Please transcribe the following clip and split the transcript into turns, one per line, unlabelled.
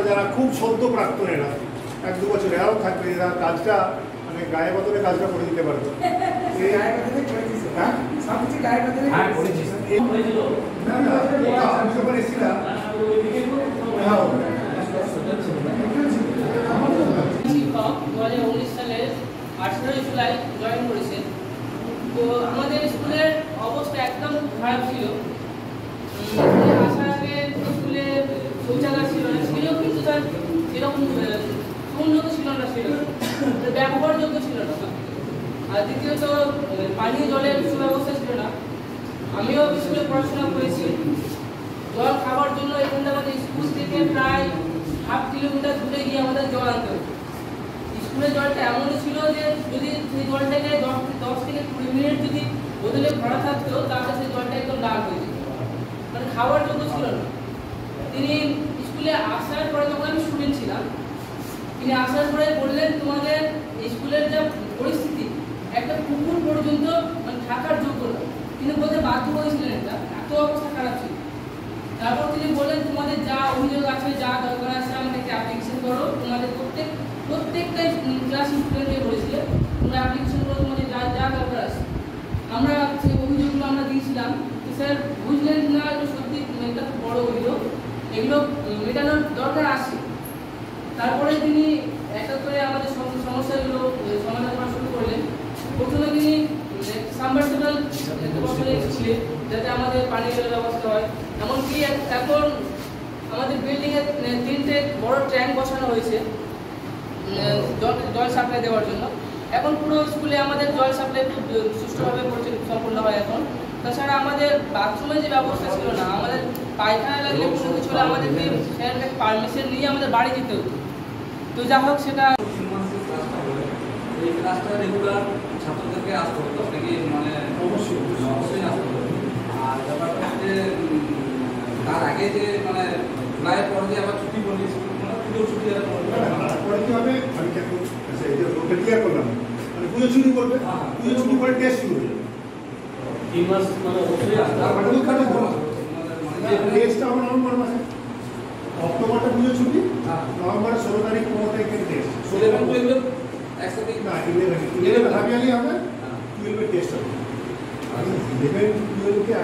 যারা খুব সদ্য প্রাক্তনেরা 1-2 বছর এরাও থাকবে, এরা কাজটা মানে গায়ে বদলে কাজটা করে দিতে পারবে। আমি যখন এসেছিলাম
শিক্ষক 2019 সালের 18 জুলাই জয়েন করেছে। তো আমাদের স্কুলের অবস্থা একদম খারাপ ছিল। আসার আগে স্কুলে শৌচাগার ছিল না, ছিল কিন্তু তার সেরকম উন্নত ছিল না, ছিল ব্যবহারযোগ্য ছিল না। আর দ্বিতীয়ত পানীয় জলের সুব্যবস্থা ছিল না। আমিও স্কুলে পড়াশোনা করেছি। জল খাওয়ার জন্য এখান থেকে আমাদের স্কুল থেকে প্রায় 1/2 কিলোমিটার দূরে গিয়ে আমাদের জল আনতে হতো। স্কুলের জলটা এমনই ছিল যে যদি সেই জলটাকে 10 থেকে 20 মিনিট যদি বোতলে ভরা থাকতো তাহলে সেই জলটা একদম লাল হয়ে যেত, মানে খাওয়ার জন্য ছিল না। তিনি স্কুলে আসার পরে, যখন আমি স্টুডেন্ট ছিলাম, তিনি আসার পরে বললেন তোমাদের স্কুলের যা পরিস্থিতি, একটা কুকুর পর্যন্ত মানে থাকার যোগ্য না। তিনি বলতে বাধ্য হয়েছিলেন, এটা এত অবস্থা খারাপ ছিল। তারপর তিনি বললেন তোমাদের যা অভিযোগ আছে, যা দরকার আছে আমাদেরকে অ্যাপ্লিকেশন করো। তোমাদের প্রত্যেকটা ক্লাস স্টুডেন্টকে বলেছিলেন তোমরা অ্যাপ্লিকেশন করো, তোমাদের যা যা দরকার আছে। আমরা সেই অভিযোগগুলো আমরা দিয়েছিলাম। স্যার বুঝলেন না এটা সত্যি একটা বড় অভিযোগ, এগুলো মেটানোর দরকার আছে। তারপরে তিনি একটা করে আমাদের সমস্যাগুলো সমাধান করা শুরু করলেন। প্রথমে তিনি সাবমার্সিবল বসালেন স্কুলে, যাতে আমাদের পানি জলের ব্যবস্থা হয়। এমনকি এখন আমাদের বিল্ডিংয়ে 3টে বড় ট্যাঙ্ক বসানো হয়েছে জল সাপ্লাই দেওয়ার জন্য। এখন পুরো স্কুলে আমাদের জল সাপ্লাই খুব সুষ্ঠুভাবে সম্পূর্ণ হয় এখন। তাছাড়া আমাদের বাথরুমের যে ব্যবস্থা ছিল না, আমাদের পায়খানা লাগলে কোনো কিছু হলে আমাদেরকে স্যারের পারমিশন নিয়ে আমাদের বাড়ি যেতে হতো। তো যা হোক, সেটা
এই ক্লাসটা রেগুলার ছাত্রদেরকে আসতে হতো, নাকি মানে অবশ্যই আসতে হতো। আর ব্যাপারটা হচ্ছে তার আগে যে মানে প্রায় পরে যে আবার ছুটি বলি, পুজো ছুটি
পরে কি হবে, আমি ক্লিয়ার করলাম, মানে পুজো ছুটি করবে, পুজো ছুটি পরে টেস্ট শুরু হয়ে যাবে।
3 মাস মানে অবশ্যই আসতে
টেস্টটা হবে নভেম্বর মাসে, অক্টোবরটা পুজো ছুটি, নভেম্বরের 16 তারিখ 15 তারিখের টেস্ট।
11 একসাথে
না 11 হাবিয়ালি হবে, 12 টেস্ট হবে। 11 12 কে